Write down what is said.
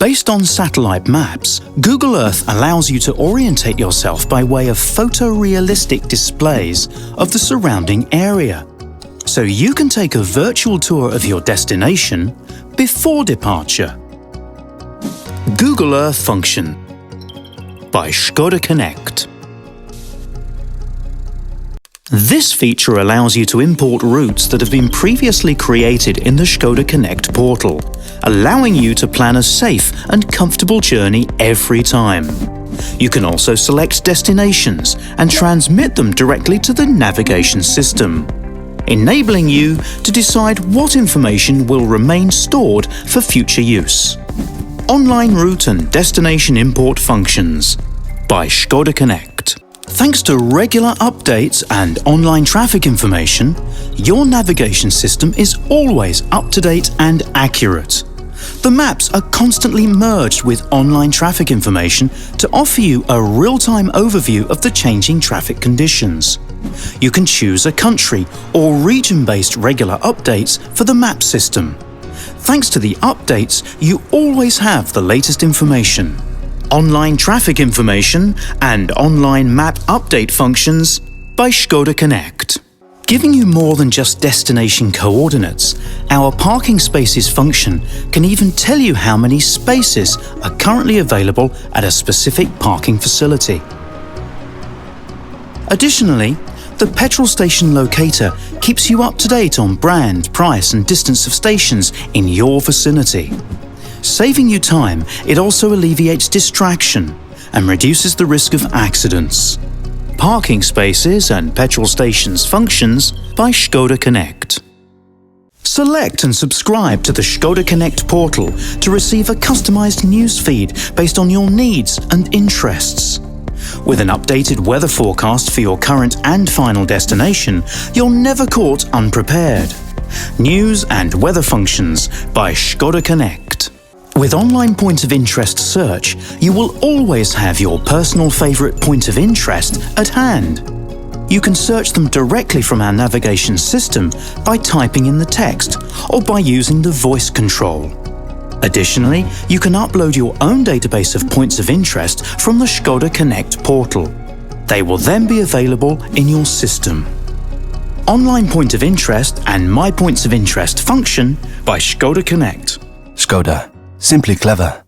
Based on satellite maps, Google Earth allows you to orientate yourself by way of photorealistic displays of the surrounding area. So you can take a virtual tour of your destination before departure. Google Earth function by Škoda Connect. This feature allows you to import routes that have been previously created in the Škoda Connect portal, allowing you to plan a safe and comfortable journey every time. You can also select destinations and transmit them directly to the navigation system, enabling you to decide what information will remain stored for future use. Online route and destination import functions by Škoda Connect. Thanks to regular updates and online traffic information, your navigation system is always up-to-date and accurate. The maps are constantly merged with online traffic information to offer you a real-time overview of the changing traffic conditions. You can choose a country or region-based regular updates for the map system. Thanks to the updates, you always have the latest information. Online traffic information and online map update functions by Škoda Connect. Giving you more than just destination coordinates, our parking spaces function can even tell you how many spaces are currently available at a specific parking facility. Additionally, the petrol station locator keeps you up to date on brand, price and distance of stations in your vicinity. Saving you time, it also alleviates distraction and reduces the risk of accidents. Parking spaces and petrol stations functions by Škoda Connect. Select and subscribe to the Škoda Connect portal to receive a customized newsfeed based on your needs and interests. With an updated weather forecast for your current and final destination, you're never caught unprepared. News and weather functions by Škoda Connect. With online point of interest search, you will always have your personal favorite point of interest at hand. You can search them directly from our navigation system by typing in the text or by using the voice control. Additionally, you can upload your own database of points of interest from the Škoda Connect portal. They will then be available in your system. Online point of interest and My Points of Interest function by Škoda Connect. Škoda. Simply clever.